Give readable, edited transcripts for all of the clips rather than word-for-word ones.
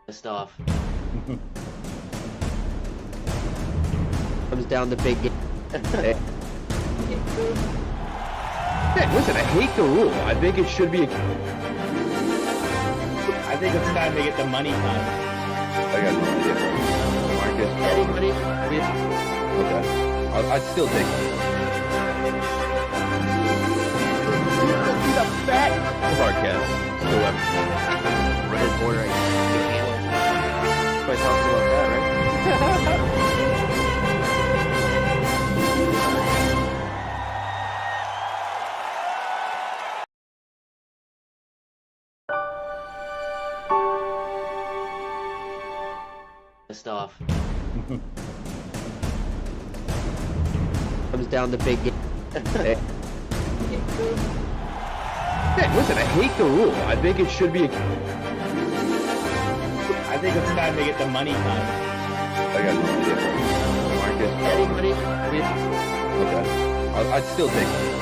Pissed off. Comes down the big game. Hey, listen, I hate the rule. I think it should be. I think it's time to get the money time. I got no idea. Marcus. Anybody? Okay. I'd still take it. The fat Podcast. Whoever. red border. I talked about that, right? Pissed off. Comes down the big game. Hey, listen, I hate the rule. I think it should be. I think it's time to get the money time. I got no idea. Marcus. Anybody? Okay. I'd still take it.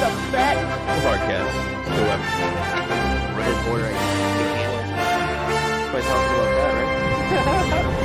The fat Podcast. Whoever. red border. I talked about that, right?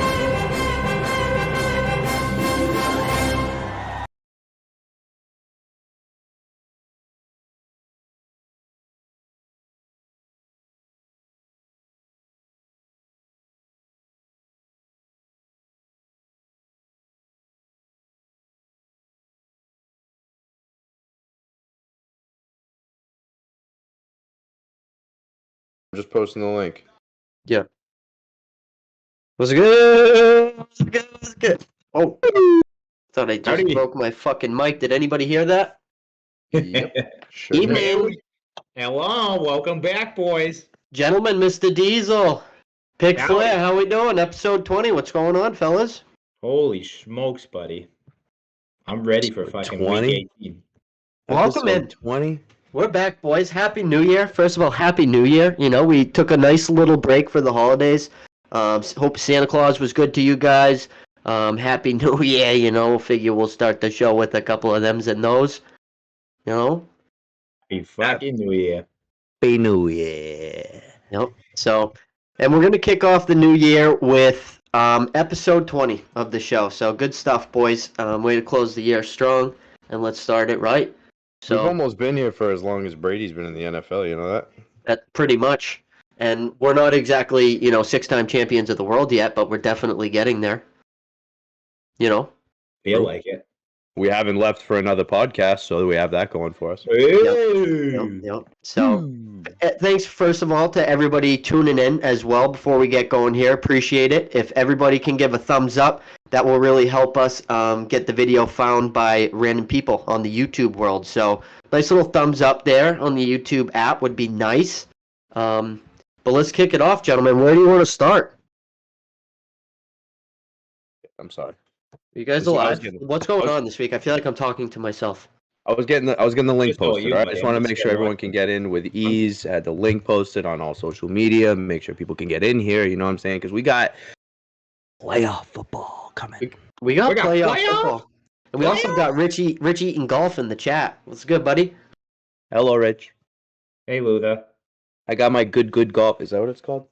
I'm just posting the link. Yeah. What's good? What's good? What's good? Oh, thought I just Howdy. broke my fucking mic. Did anybody hear that? Yep. Sure. Evening, Hello, welcome back, boys. gentlemen. Mr. Diesel, Pick Howdy. Flair. How we doing? Episode 20. What's going on, fellas? Holy smokes, buddy. I'm ready for fucking 20? week 18. Welcome in. 20. We're back, boys. Happy New Year. First of all, Happy New Year. You know, we took a nice little break for the holidays. Hope Santa Claus was good to you guys. Happy New Year. You know, figure we'll start the show with a couple of thems and those. You know? Happy fucking New Year. Happy New Year. Yep. So, and we're going to kick off the new year with episode 20 of the show. So, good stuff, boys. Way to close the year strong, and let's start it right. We've So, almost been here for as long as Brady's been in the NFL, you know that? that pretty much. And we're not exactly, you know, 6-time champions of the world yet, but we're definitely getting there. You know? Feel like it. We haven't left for another podcast, so we have that going for us. Yep. So, thanks, first of all, to everybody tuning in as well before we get going here. Appreciate it. If everybody can give a thumbs up, that will really help us get the video found by random people on the YouTube world. So, nice little thumbs up there on the YouTube app would be nice. But let's kick it off, gentlemen. Where do you want to start? I'm sorry. You guys This is what I was alive? getting- What's going on this week? I feel like I'm talking to myself. I was getting the link Just all posted. you, All right? I buddy. just want to I'm make just sure getting everyone one. can get in with ease. I had the link posted on all social media. Make sure people can get in here. You know what I'm saying? Because we got playoff football coming. We got We got playoff playoff? football. And we also got Richie eating golf in the chat. What's good, buddy? Hello, Rich. Hey, Luther. I got my good golf. Is that what it's called?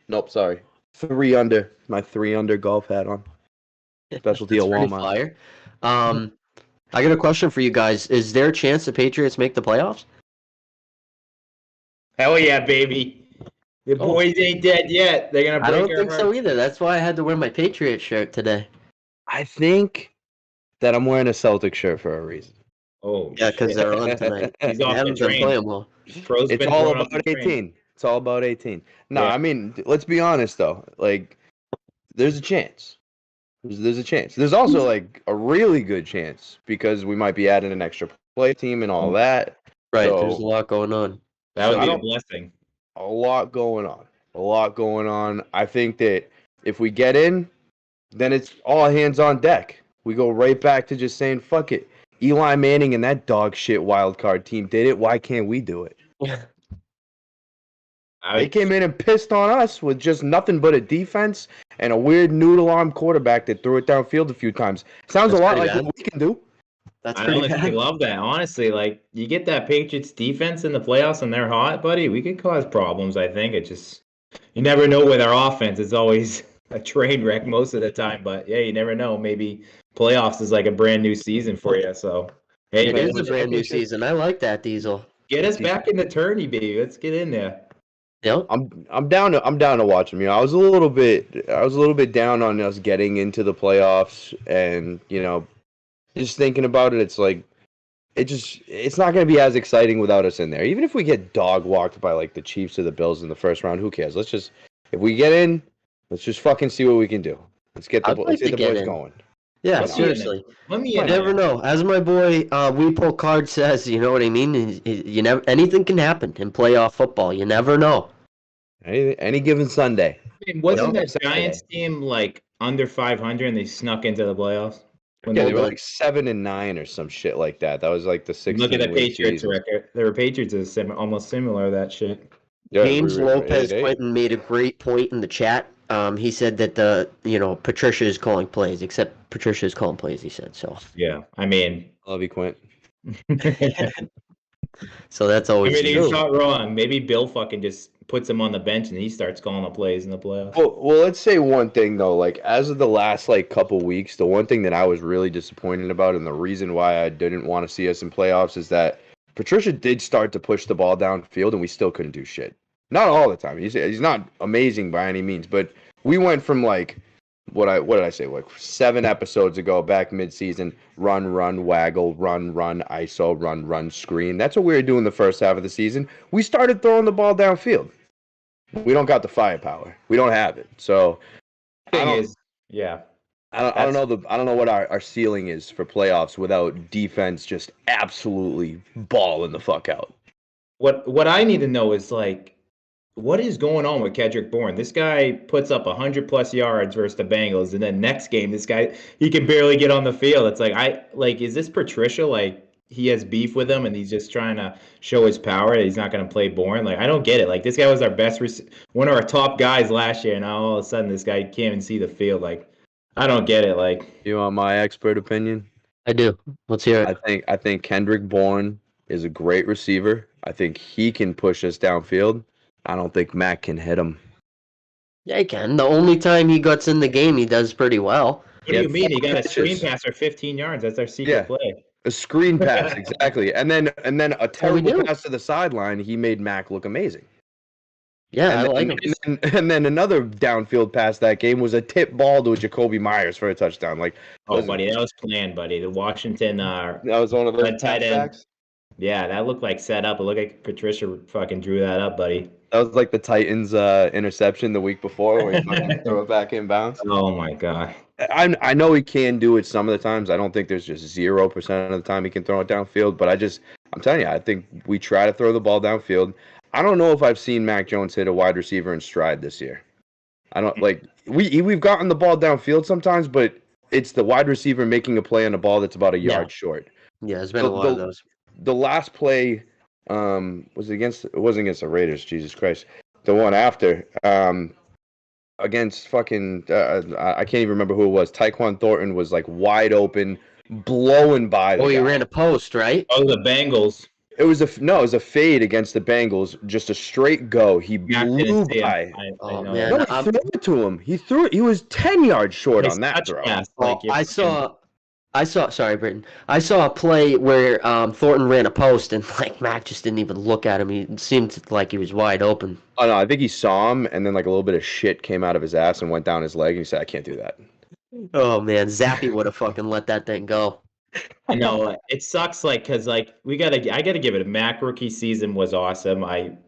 Nope, sorry. 3 under. My 3 under golf hat on. Specialty at That's pretty Walmart. fire. I got a question for you guys. Is there a chance the Patriots make the playoffs? Hell yeah, baby. The Oh. boys ain't dead yet. They're gonna I break don't our think so hearts. either. That's why I had to wear my Patriots shirt today. I think that I'm wearing a Celtic shirt for a reason. Oh, Yeah, because shit. they're on tonight. He's They off the haven't been train. playing well. Pro's It's been all thrown off about the train. 18. It's all about 18. No, Yeah. I mean, let's be honest though. Like, there's a chance. There's a chance. There's also like a really good chance because we might be adding an extra play team and all that. Right, So- there's a lot going on. That would So be I a don't- blessing. A lot going on. A lot going on. I think that if we get in, then it's all hands on deck. We go right back to just saying, fuck it. Eli Manning and that dog shit wild card team did it. Why can't we do it? They came in and pissed on us with just nothing but a defense and a weird noodle arm quarterback that threw it downfield a few times. Sounds That's a lot pretty like bad. what we can do. That's I pretty honestly bad. love that. Honestly, like you get that Patriots defense in the playoffs and they're hot, buddy. We could cause problems. I think it just you never know with our offense. It's always a train wreck most of the time. But yeah, you never know. Maybe playoffs is like a brand new season for you. So hey, It Man, is a brand new season. I like that, Diesel. get us back in the tourney, baby. Let's get in there. Yep. I'm down to watch them. I was a little bit down on us getting into the playoffs, and just thinking about it, it's like it's not going to be as exciting without us in there. Even if we get dog walked by like the Chiefs or the Bills in the first round, who cares? If we get in, let's just fucking see what we can do. Let's get I'd like to the get boys in. going. Yeah, Let me in there. seriously. Let me You in never there. know. As my boy We Pull Card says, you know what I mean? You never anything can happen in playoff football. You never know. Any given Sunday. I mean, wasn't Yep. that Giants team like under 500 and they snuck into the playoffs? When Yeah, they they were Hold like 7-9 or some shit like that. That was like the look at the 16-win Patriots season. record. There were Patriots is almost similar to that shit. Yeah, James Lopez 8-8. Quentin made a great point in the chat. He said that Patricia is calling plays, except Patricia is calling plays, he said. So Yeah, I mean, Love you, Quint. so that's always he's true. not wrong. Maybe Bill fucking just puts him on the bench and he starts calling the plays in the playoffs. Well, let's say one thing though. Like as of the last like couple weeks, the one thing that I was really disappointed about, and the reason why I didn't want to see us in playoffs, is that Patricia did start to push the ball downfield, and we still couldn't do shit. Not all the time. He's not amazing by any means, but we went from like what did I say, like 7 episodes ago, back mid-season, run, waggle, run, ISO, run, screen. That's what we were doing the first half of the season. We started throwing the ball downfield. We don't got the firepower. We don't have it. So Thing is, yeah, I don't know what our ceiling is for playoffs without defense just absolutely balling the fuck out. what I need to know is like, what is going on with Kedrick Bourne? This guy puts up 100+ yards versus the Bengals, and then next game, this guy he can barely get on the field. It's like, is this Patricia? Like he has beef with him, and he's just trying to show his power. He's not going to play Bourne. Like I don't get it. Like this guy was our one of our top guys last year, and now all of a sudden this guy can't even see the field. Like I don't get it. Like You want my expert opinion? I do. Let's hear it. I think Kendrick Bourne is a great receiver. I think he can push us downfield. I don't think Mac can hit him. Yeah, he can. The only time he gets in the game, he does pretty well. what do you mean? He 4 got a screen catches. pass for 15 yards. That's our secret Yeah. play. A screen pass, exactly. And then a how we terrible do. pass to the sideline. He made Mac look amazing. Yeah, I And, like him. and then another downfield pass that game was a tip ball to Jacoby Myers for a touchdown. Like, Oh, listen, buddy, that was planned, buddy. The Washington, that was one of those Red tight end. touchbacks. yeah, that looked like set up. It looked like Patricia fucking drew that up, buddy. That was like the Titans interception the week before where he fucking threw it back in bounds. Oh my god. I know he can do it some of the times. I don't think there's just 0% of the time he can throw it downfield. But I'm telling you, I think we try to throw the ball downfield. I don't know if I've seen Mac Jones hit a wide receiver in stride this year. I don't like we've gotten the ball downfield sometimes, but it's the wide receiver making a play on a ball that's about a yard short. Yeah, there's been a lot of those. The last play was it wasn't against the Raiders, Jesus Christ. The one after against fucking I can't even remember who it was. Tyquan Thornton was like wide open, blowing by the Oh, he guy. ran a post, right? Oh, the Bengals. It was a fade against the Bengals, just a straight go. He Mac blew didn't see him. by. I Oh, know man. No, that. he threw it to him. He was 10 yards short Nice on that touch throw. pass, Oh, like you're I saw. Sorry, Britton. I saw a play where Thornton ran a post, and like Mac just didn't even look at him. He seemed like he was wide open. Oh no, I think he saw him, and then like a little bit of shit came out of his ass and went down his leg, and he said, "I can't do that." Oh man, Zappy would have fucking let that thing go. I know it sucks, like because like I gotta give it a Mac rookie season was awesome.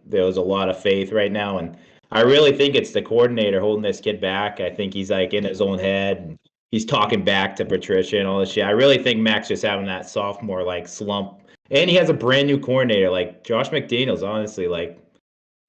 There was a lot of faith right now, and I really think it's the coordinator holding this kid back. I think he's like in his own head, and he's talking back to Patricia and all this shit. I really think Mac's just having that sophomore like slump, and he has a brand new coordinator like Josh McDaniels. Honestly, like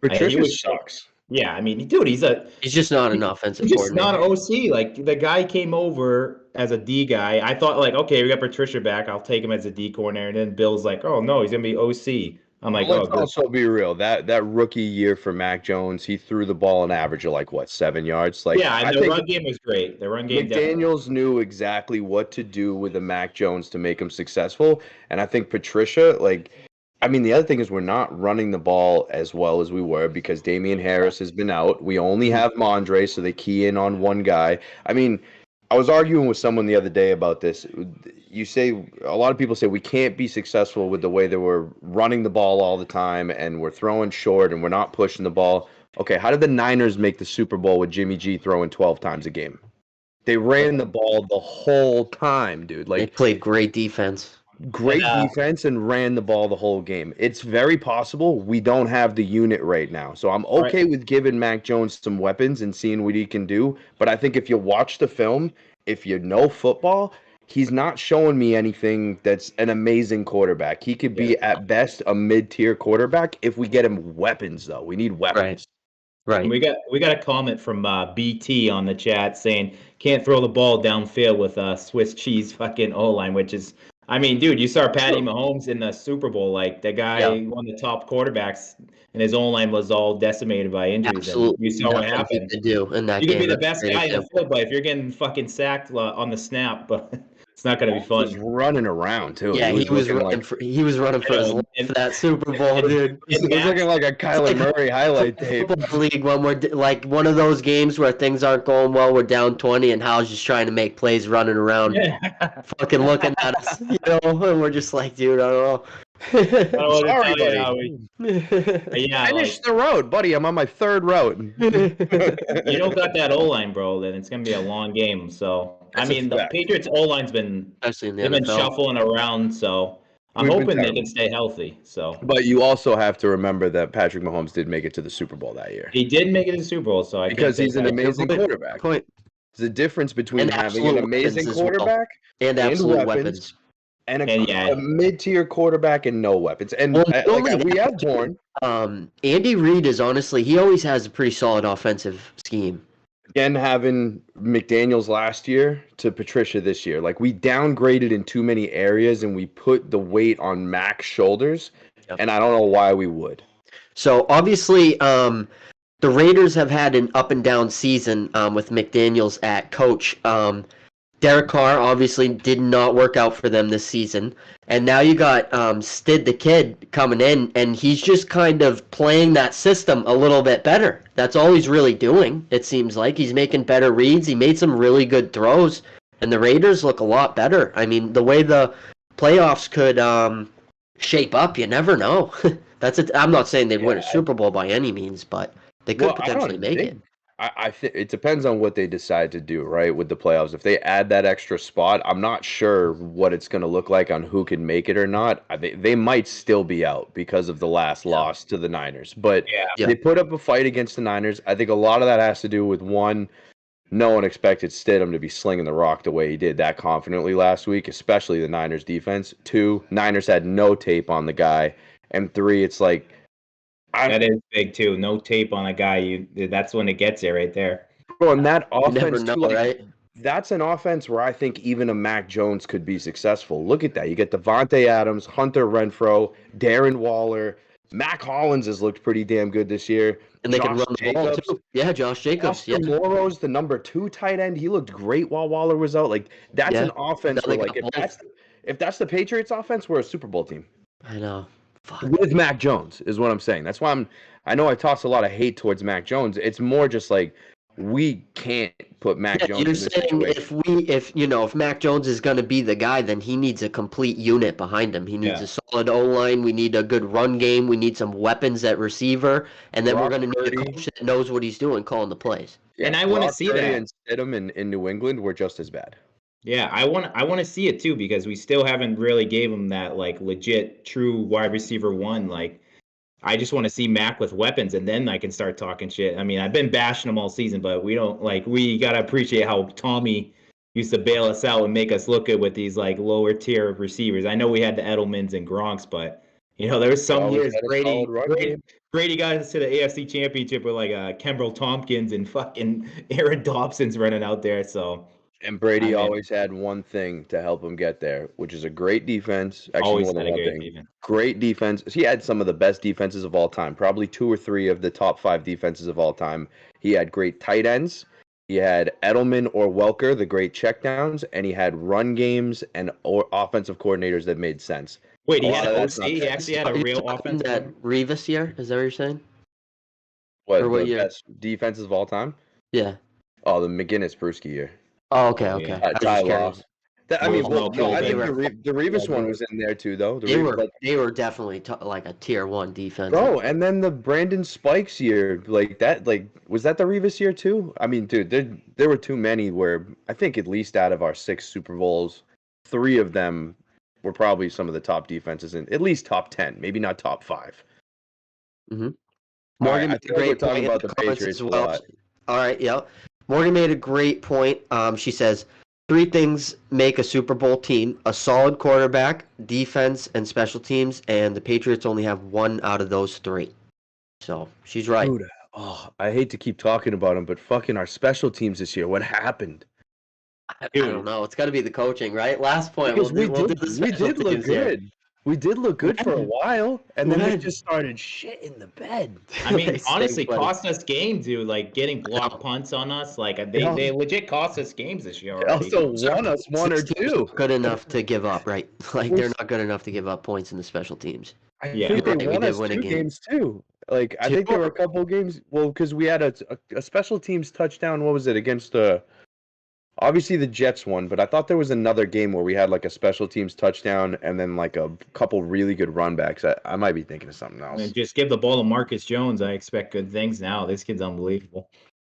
Patricia was- sucks. yeah, I mean, dude, He's just not an offensive he's just not coordinator. an OC. Like the guy came over as a D guy. I thought like, okay, we got Patricia back. I'll take him as a D coordinator. And then Bill's like, oh no, he's gonna be OC. I'm like, Let's oh, good. also be real. That rookie year for Mac Jones, he threw the ball an average of like what, 7 yards? Like Yeah, I and the think run game was great. The run game definitely. McDaniels knew exactly what to do with the Mac Jones to make him successful. And I think Patricia, like, I mean, the other thing is we're not running the ball as well as we were because Damian Harris has been out. We only have Mondre, so they key in on one guy. I mean, I was arguing with someone the other day about this. You say a lot of people say we can't be successful with the way that we're running the ball all the time and we're throwing short and we're not pushing the ball. Okay, how did the Niners make the Super Bowl with Jimmy G throwing 12 times a game? They ran the ball the whole time, dude. They Like played great defense. great defense and ran the ball the whole game. It's very possible we don't have the unit right now. So I'm okay with giving Mac Jones some weapons and seeing what he can do. But I think if you watch the film, if you know football, he's not showing me anything that's an amazing quarterback. He could be at best a mid-tier quarterback if we get him weapons, though. We need weapons. Right. And we got a comment from BT on the chat saying can't throw the ball downfield with Swiss cheese fucking O line, which is, I mean, dude, you saw Patty Mahomes in the Super Bowl. Like the guy one of the top quarterbacks, and his O line was all decimated by injuries. Absolutely. And you saw what happened. To do in that You game. could be the best guy in the field, but if you're getting fucking sacked on the snap, but it's not going to be fun. He was running around too. Yeah, he was running for his life for that Super Bowl, dude. It was looking like a Kyler Murray highlight tape. League when we're like one of those games where things aren't going well, we're down 20, and Hal's just trying to make plays, running around, fucking looking at us, and we're just like, dude, I don't know. Sorry, buddy. Finish the road, buddy. I'm on my third road. You don't got that O-line, bro, then it's going to be a long game. So, I mean, the Patriots O-line's been, they've been shuffling around, so I'm hoping they can stay healthy. So, but you also have to remember that Patrick Mahomes did make it to the Super Bowl that year. He did make it to the Super Bowl, so because he's an amazing quarterback. There's a difference between having an amazing quarterback and absolute weapons. And a mid-tier quarterback and no weapons. And we have Bourne. Andy Reid is honestly, he always has a pretty solid offensive scheme. Again, having McDaniels last year to Patricia this year. Like, we downgraded in too many areas and we put the weight on Mac's shoulders. Yep. And I don't know why we would. So, obviously, the Raiders have had an up and down season with McDaniels at coach. Derek Carr obviously did not work out for them this season. And now you got Stid the Kid coming in, and he's just kind of playing that system a little bit better. That's all he's really doing, it seems like. He's making better reads. He made some really good throws, and the Raiders look a lot better. I mean, the way the playoffs could shape up, you never know. I'm not saying they'd win a Super Bowl by any means, but they could potentially make it. I think it depends on what they decide to do, right, with the playoffs. If they add that extra spot, I'm not sure what it's going to look like on who can make it or not. They might still be out because of the last loss to the Niners. But they put up a fight against the Niners. I think a lot of that has to do with, one, no one expected Stidham to be slinging the rock the way he did that confidently last week, especially the Niners defense. 2, Niners had no tape on the guy. And 3, it's like, that is big too. No tape on a guy. That's when it gets you right there. Bro, and that offense, right? That's an offense where I think even a Mac Jones could be successful. Look at that. You get Devontae Adams, Hunter Renfrow, Darren Waller. Mac Hollins has looked pretty damn good this year. And they can run the ball too. Yeah, Josh Jacobs. Morrow's the number 2 tight end. He looked great while Waller was out. Like, that's an offense where, like, if that's the Patriots offense, we're a Super Bowl team. I know. With Mac Jones is what I'm saying. That's why I know I toss a lot of hate towards Mac Jones. It's more just like we can't put Mac Jones in this situation. If Mac Jones is going to be the guy, then he needs a complete unit behind him. He needs a solid O-line. We need a good run game. We need some weapons at receiver, and then we're going to need a coach that knows what he's doing, calling the plays. Yeah, and I want to see that. And Stidham in New England were just as bad. Yeah, I want to see it too because we still haven't really gave him that like legit true wide receiver 1. Like, I just want to see Mac with weapons, and then I can start talking shit. I mean, I've been bashing him all season, but we gotta appreciate how Tommy used to bail us out and make us look good with these like lower tier receivers. I know we had the Edelmans and Gronks, but there was some years Brady got us to the AFC Championship with like Kembrell Tompkins and fucking Aaron Dobson's running out there. So. And Brady I mean, always had one thing to help him get there, which is a great defense. Actually, always more than had a one great thing. defense. Great defense. He had some of the best defenses of all time, probably 2 or 3 of the top 5 defenses of all time. He had great tight ends. He had Edelman or Welker, the great checkdowns, and he had run games and offensive coordinators that made sense. Wait, A he lot had of an that's OC? not He there. actually had a You're real talking offense that coordinator? Revis year? Is that what you're saying? Or What, what the year? best defenses of all time? Yeah. Oh, the McGinnis-Brewski year. Oh, okay, Oh, okay. yeah. I was Ty just Law. curious. I mean, Well, no, I they think were the Revis one was in there too, though. they were definitely like a tier 1 defense. Bro, and then the Brandon Spikes year, like that, like was that the Revis year too? I mean, dude, there were too many where I think at least out of our 6 Super Bowls, 3 of them were probably some of the top defenses in at least top 10, maybe not top 5. Mm-hmm. All right, Morgan I made a feel like we're great point talking in about the the comments Patriots as a well. lot. All right, yeah. Morgan made a great point. She says 3 things make a Super Bowl team: a solid quarterback, defense, and special teams. And the Patriots only have 1 out of those 3. So she's right. Dude, oh, I hate to keep talking about them, but fucking our special teams this year, what happened? I don't know. It's got to be the coaching, right? Last point. Because We'll do the we special did look teams here. good. We did look good for a while, and then they When? just started shit in the bed. I mean, They honestly, stink, buddy. cost us games, dude. Like getting block punts on us. Like they legit cost us games this year They already. also won us 1 or 2. Good enough to give up, right? Like We're they're not good enough to give up points in the special teams. I Yeah. think they You're right, we won did us win a 2 game. games too. Like I 2? think there were a couple games. Well, because we had a special teams touchdown. What was it against the? Obviously the Jets won, but I thought there was another game where we had like a special teams touchdown and then like a couple really good run backs. I might be thinking of something I else. mean, just give the ball to Marcus Jones. I expect good things now. This kid's unbelievable.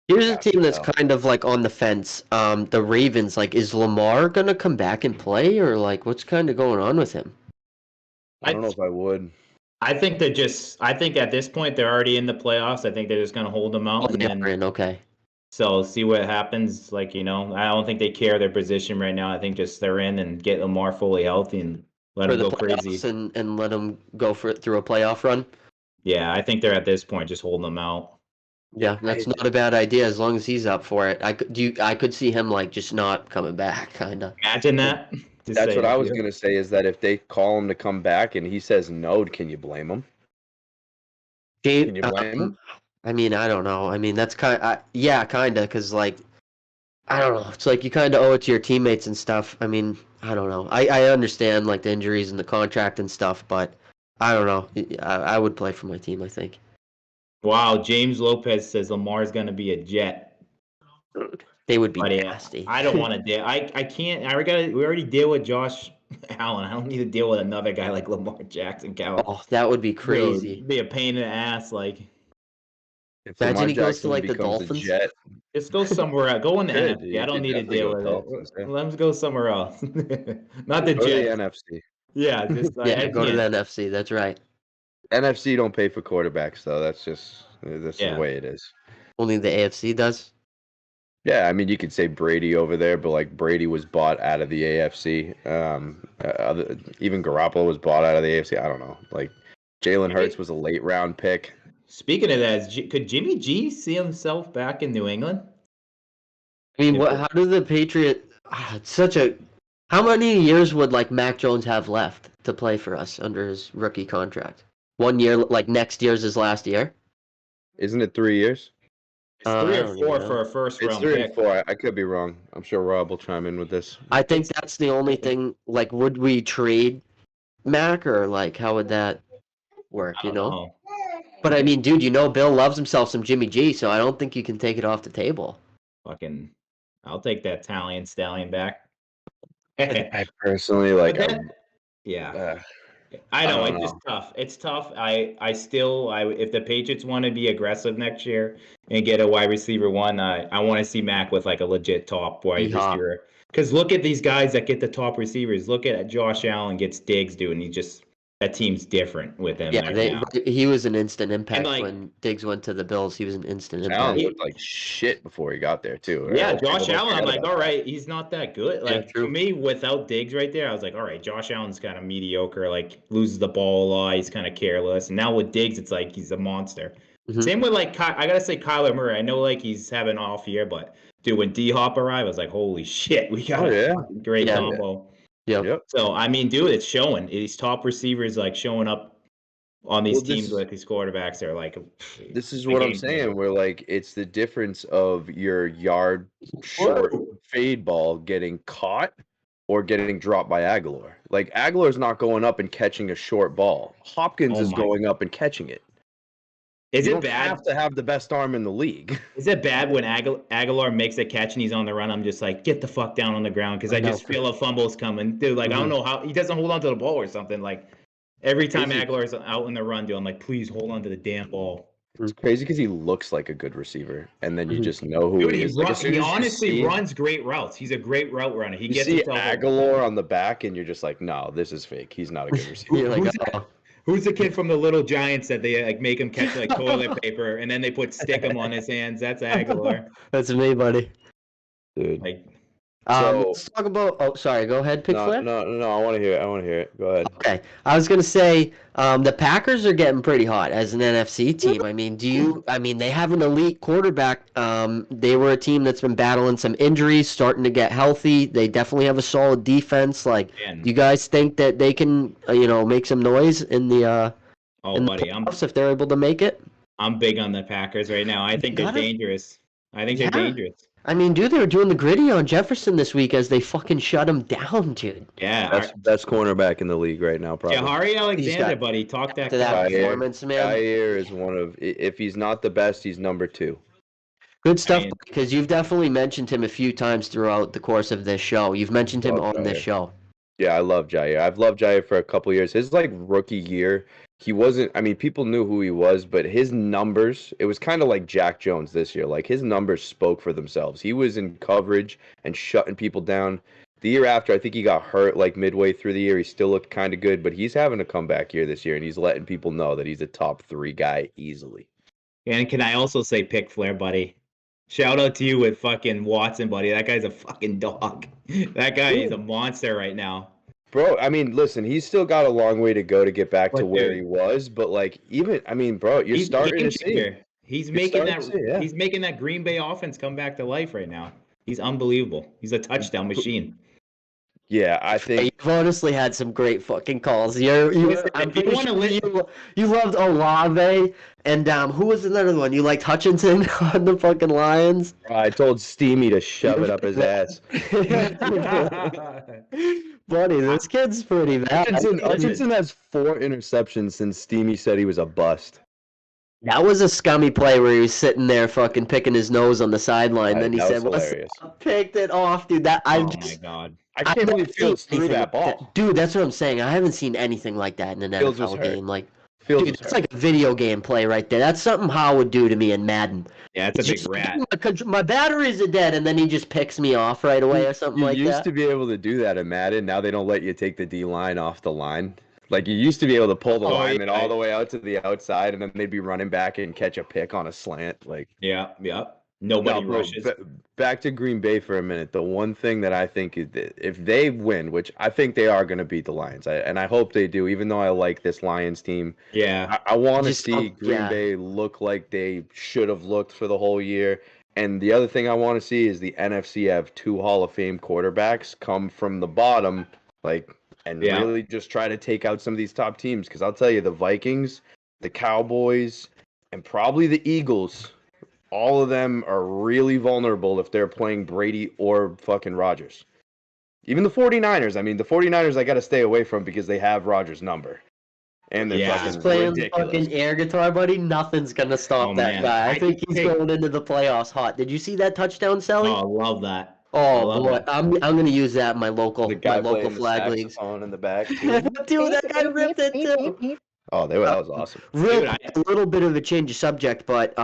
Here's a team that's Well, kind of like on the fence. The Ravens. Like, is Lamar gonna come back and play, or like what's kind of going on with him? I don't know if I would. I think they're just. I think at this point they're already in the playoffs. I think they're just gonna hold them out and They then are in, okay. so see what happens. Like I don't think they care their position right now. I think just they're in and get Lamar fully healthy and let For him the go crazy. playoffs and let them go for it through a playoff run. Yeah, I think they're at this point just holding them out. Yeah, that's not a bad idea as long as he's up for it. I could see him like just not coming back, kind of. Imagine that. That's what I was gonna say. Is that if they call him to come back and he says no, can you blame him? Can you blame him? I mean, I don't know. I mean, that's yeah, kind of, because like, I don't know. It's like you kind of owe it to your teammates and stuff. I mean, I don't know. I understand like the injuries and the contract and stuff, but I don't know. I would play for my team, I think. Wow, James Lopez says Lamar's gonna be a Jet. They would be But nasty. I don't want to deal. I can't. We already deal with Josh Allen. I don't need to deal with another guy like Lamar Jackson. Oh, that would be crazy. Dude, be a pain in the ass. Like, If imagine Lamar he goes to Jackson like the becomes Dolphins. a Jet, just go somewhere else. Go in the Good, NFC. you I don't could need to definitely deal go with Dolphins, it. yeah. Let's go somewhere else. Not the go to the Jets. NFC. Yeah, just Yeah, go to the NFC. That's right. NFC don't pay for quarterbacks though. That's just is the Yeah. way it is. Only the AFC does. Yeah, I mean you could say Brady over there, but like Brady was bought out of the AFC. Even Garoppolo was bought out of the AFC. I don't know. Like Jalen Hurts was a late round pick. Speaking of that, could Jimmy G see himself back in New England? I mean, how do the Patriot? It's such a. How many years would like Mac Jones have left to play for us under his rookie contract? 1 year, like next year's his last year. Isn't it 3 years? It's 3 or 4 for a first It's round 3 pick. and 4. I could be wrong. I'm sure Rob will chime in with this. I think that's the only thing. Like, would we trade Mac or like how would that work? I don't know. But I mean, dude, Bill loves himself some Jimmy G, so I don't think you can take it off the table. Fucking, I'll take that Italian stallion back. I personally like. Yeah. I know it's just tough. It's tough. I still if the Patriots want to be aggressive next year and get a wide receiver one, I want to see Mac with like a legit top wide receiver. Because look at these guys that get the top receivers. Look at Josh Allen gets Diggs, dude, and that team's different with him. Yeah, he was an instant impact when Diggs went to the Bills. He was an instant impact. Allen looked like shit before he got there too. Right? Yeah, Josh Allen. I'm like, all right, he's not that good. Like for me, without Diggs right there, I was like, all right, Josh Allen's kind of mediocre. Like loses the ball a lot. He's kind of careless. And now with Diggs, it's like he's a monster. Mm-hmm. Same with like I gotta say Kyler Murray. I know like he's having an off year, but Dude, when D-Hop arrived, I was like, holy shit, we got a fucking great combo. Yep. So, I mean, dude, it's showing. These top receivers, like, showing up on these teams with these quarterbacks are like... This is what I'm saying. Where, like, it's the difference of your yard short fade ball getting caught or getting dropped by Aguilar. Like, Aguilar's not going up and catching a short ball. Hopkins is going up and catching it. Is you it bad? You have to have the best arm in the league. Is it bad when Aguilar makes a catch and he's on the run? I'm just like, get the fuck down on the ground because I just feel a fumble's coming. Dude, like, I don't know how he doesn't hold on to the ball or something. Like, every time Aguilar's out in the run, dude, I'm like, please hold on to the damn ball. It's crazy because he looks like a good receiver, and then you just know who he is. He honestly runs great routes. He's a great route runner. He gets himself Aguilar on the back, and you're just like, no, this is fake. He's not a good receiver. You're like, Who's the kid from the Little Giants that they like make him catch like toilet paper and then they put stickum on his hands? That's Aguilar. That's me, buddy. Dude. Like, let's talk about. Oh, sorry. Go ahead, Pick Flair. No. I want to hear it. Go ahead. Okay. I was gonna say the Packers are getting pretty hot as an NFC team. I mean, they have an elite quarterback. They were a team that's been battling some injuries, starting to get healthy. They definitely have a solid defense. Like, do you guys think that they can, make some noise in the playoffs if they're able to make it? I'm big on the Packers right now. I think they're dangerous. They're dangerous. I mean, dude, they were doing the gritty on Jefferson this week as they fucking shut him down, dude. Yeah. Best cornerback in the league right now, probably. Jahari Alexander, buddy. Talk that performance, man. Jair is one of, if he's not the best, he's number 2. Good stuff, because you've definitely mentioned him a few times throughout the course of this show. You've mentioned him on this show. Yeah, I love Jair. I've loved Jair for a couple years. His, rookie year, he wasn't, people knew who he was, but his numbers, it was kind of like Jack Jones this year. Like, his numbers spoke for themselves. He was in coverage and shutting people down. The year after, I think he got hurt, midway through the year. He still looked kind of good, but he's having a comeback year this year, and he's letting people know that he's a top 3 guy easily. And can I also say Pick Flair, buddy? Shout out to you with fucking Watson, buddy. That guy's a fucking dog. That guy is a monster right now. Bro, listen, he's still got a long way to go to get back to where he was, but you're starting to see. He's making that Green Bay offense come back to life right now. He's unbelievable. He's a touchdown machine. Yeah, I think you've honestly had some great fucking calls. You loved Olave, and who was another one? You liked Hutchinson on the fucking Lions. I told Steamy to shove it up his ass. Buddy, this kid's pretty bad. Hutchinson has 4 interceptions since Steamy said he was a bust. That was a scummy play where he was sitting there fucking picking his nose on the sideline. Then he said, picked it off, dude. My God. I can't believe Fields threw that ball. Dude, that's what I'm saying. I haven't seen anything like that in an NFL game. Dude, it's like a video game play right there. That's something Hal would do to me in Madden. Yeah, it's a big rat. My batteries are dead, and then he just picks me off right away or something like that. You used to be able to do that in Madden. Now they don't let you take the D-line off the line. Like, you used to be able to pull the lineman all the way out to the outside, and then they'd be running back and catch a pick on a slant. Yeah. Nobody rushes. Back to Green Bay for a minute. The one thing that I think is that if they win, which I think they are going to beat the Lions, and I hope they do, even though I like this Lions team. Yeah. I want to see Green Bay look like they should have looked for the whole year. And the other thing I want to see is the NFC have 2 Hall of Fame quarterbacks come from the bottom, really just try to take out some of these top teams. Because I'll tell you, the Vikings, the Cowboys, and probably the Eagles, all of them are really vulnerable if they're playing Brady or fucking Rodgers. Even the 49ers. The 49ers I got to stay away from because they have Rodgers' number. And they're fucking playing ridiculous. Fucking air guitar, buddy. Nothing's going to stop that guy. I think he's going into the playoffs hot. Did you see that touchdown, Sally? Oh, I love that. Oh, boy. I'm going to use that in my local flag leagues. In the back, dude, that guy ripped it, too. Oh, that was awesome. A little bit of a change of subject, but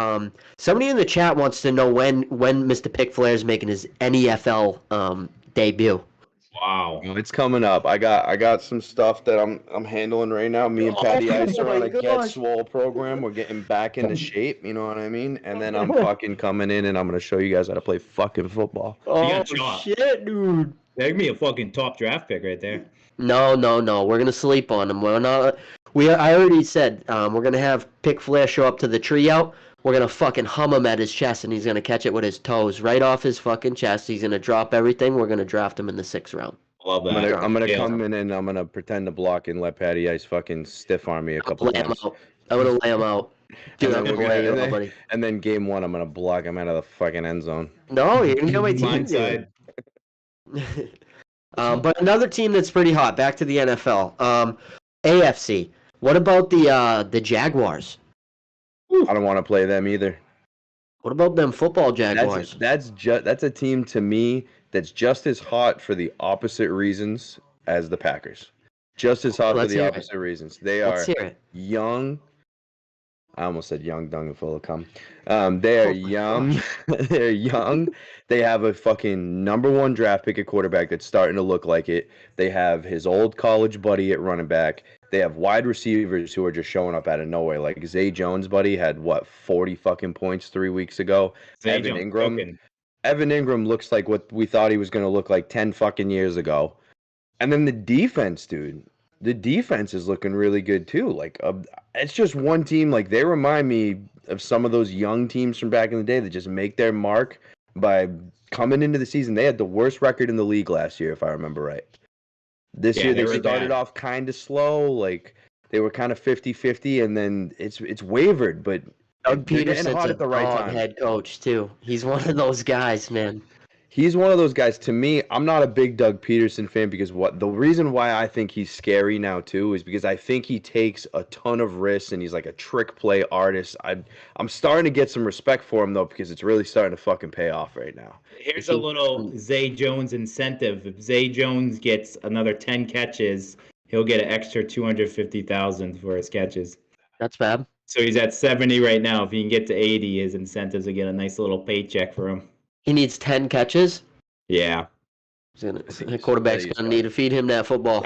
somebody in the chat wants to know when Mr. Pick Flair is making his NFL debut. Wow, it's coming up. I got some stuff that I'm handling right now. Me and Patty Ice are on a Get Swole program. We're getting back into shape. You know what I mean? And then I'm fucking coming in, and I'm gonna show you guys how to play fucking football. Oh shit, dude! That'd be a fucking top draft pick right there. No. We're gonna sleep on him. We're not. I already said we're gonna have Pick Flair show up to the tree out. We're going to fucking hum him at his chest, and he's going to catch it with his toes right off his fucking chest. He's going to drop everything. We're going to draft him in the 6th round. Love that. I'm gonna Yeah. come in and I'm gonna pretend to block and let Patty Ice fucking stiff arm me a couple Lay him times. out. I'm going to lay him out. Dude, I'm going to lay you out, buddy. And then game 1, I'm gonna block him out of the fucking end zone. No, you're going to get my team. Blindside. But another team that's pretty hot, back to the NFL. AFC. What about the Jaguars? I don't want to play them either. What about them football Jaguars? That's a team to me that's just as hot for the opposite reasons as the Packers. Just as hot for the opposite reasons. They are young. I almost said young, dung, and full of cum. They are young. They're young. They have a fucking #1 draft pick at quarterback that's starting to look like it. They have his old college buddy at running back. They have wide receivers who are just showing up out of nowhere. Like Zay Jones, buddy, had 40 fucking points 3 weeks ago. Evan Ingram looks like what we thought he was going to look like 10 fucking years ago. And then the defense, dude. The defense is looking really good too. Like it's just one team. Like they remind me of some of those young teams from back in the day that just make their mark by coming into the season. They had the worst record in the league last year, if I remember right. This year they started off kind of slow. Like they were kind of 50-50, and then it's wavered. But Doug Peterson's a dog head coach too. He's one of those guys, man. He's one of those guys. To me, I'm not a big Doug Peterson fan because the reason why I think he's scary now too is because I think he takes a ton of risks and he's like a trick play artist. I'm starting to get some respect for him though because it's really starting to fucking pay off right now. Here's a little Zay Jones incentive. If Zay Jones gets another 10 catches, he'll get an extra $250,000 for his catches. That's bad. So he's at 70 right now. If he can get to 80, his incentives will get a nice little paycheck for him. He needs 10 catches? Yeah. The quarterback's going to need to feed him that football.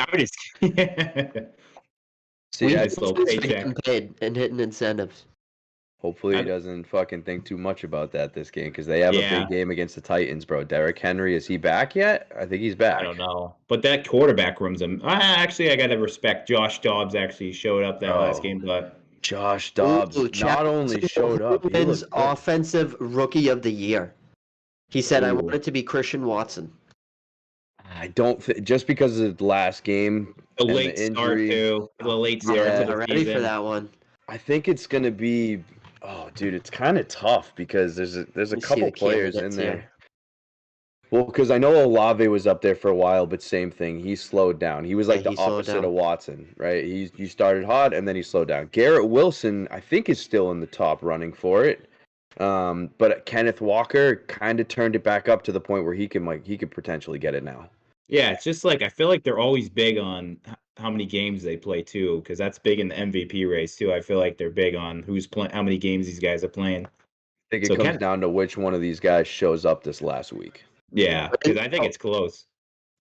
See, nice little paycheck. Paid and hitting incentives. Hopefully he doesn't fucking think too much about that this game because they have a big game against the Titans, bro. Derrick Henry, is he back yet? I think he's back. I don't know. But that quarterback room's actually, I got to respect. Josh Dobbs actually showed up that last game, but Josh Dobbs not only showed up, he wins Offensive Rookie of the Year. He said, I want it to be Christian Watson. I don't just because of the last game. The late start, too. The late start. Yeah, ready for that one. I think it's going to be, dude, it's kind of tough because there's a couple players in there. Well, because I know Olave was up there for a while, but same thing. He slowed down. He was like the opposite of Watson, right? He started hot, and then he slowed down. Garrett Wilson, I think, is still in the top running for it. But Kenneth Walker kind of turned it back up to the point where he could potentially get it now. Yeah, it's just like I feel like they're always big on how many games they play too, because that's big in the MVP race too. I feel like they're big on who's playing, how many games these guys are playing. I think it comes down to which one of these guys shows up this last week. Yeah, because I think it's close.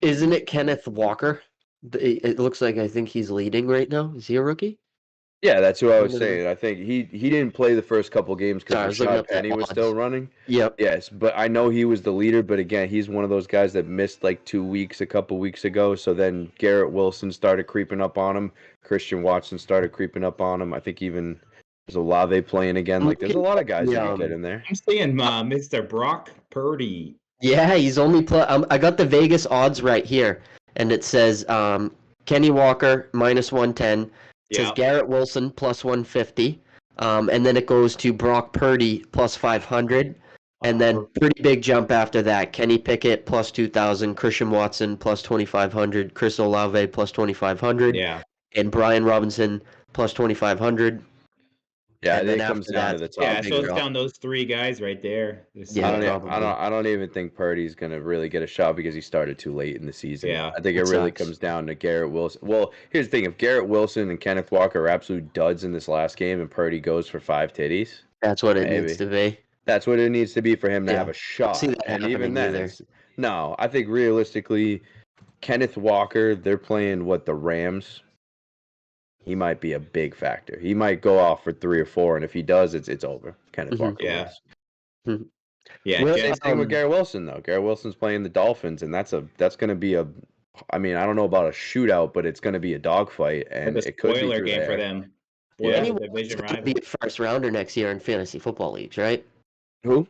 Isn't it Kenneth Walker? It looks like I think he's leading right now. Is he a rookie? Yeah, that's who I was saying. I think he didn't play the first couple games because Rashad Penny was still running. Yep. Yes, but I know he was the leader. But again, he's one of those guys that missed like 2 weeks a couple weeks ago. So then Garrett Wilson started creeping up on him. Christian Watson started creeping up on him. I think even there's Olave playing again. Like there's a lot of guys that can get in there. I'm seeing Mr. Brock Purdy. Yeah, he's only I got the Vegas odds right here, and it says Kenny Walker -110. It says Garrett Wilson +150, and then it goes to Brock Purdy +500, and then pretty big jump after that. Kenny Pickett +2,000, Christian Watson +2,500, Chris Olave +2,500, and Brian Robinson +2,500. Yeah, and then it comes down to the top. Yeah, so it's down those three guys right there. I don't even think Purdy's gonna really get a shot because he started too late in the season. Yeah, I think it really comes down to Garrett Wilson. Well, here's the thing: if Garrett Wilson and Kenneth Walker are absolute duds in this last game, and Purdy goes for 5 titties, that's what it needs to be. That's what it needs to be for him to have a shot. And even then, no, I think realistically, Kenneth Walker, they're playing the Rams. He might be a big factor. He might go off for 3 or 4, and if he does, it's over. Kenneth Walker. Yeah. Same thing with Garrett Wilson though. Garrett Wilson's playing the Dolphins, and that's going to be I mean, I don't know about a shootout, but it's going to be a dogfight, and it could be spoiler game for them. Spoil Yeah. the Anyone division could rival. be a first rounder next year in fantasy football leagues, right? Who?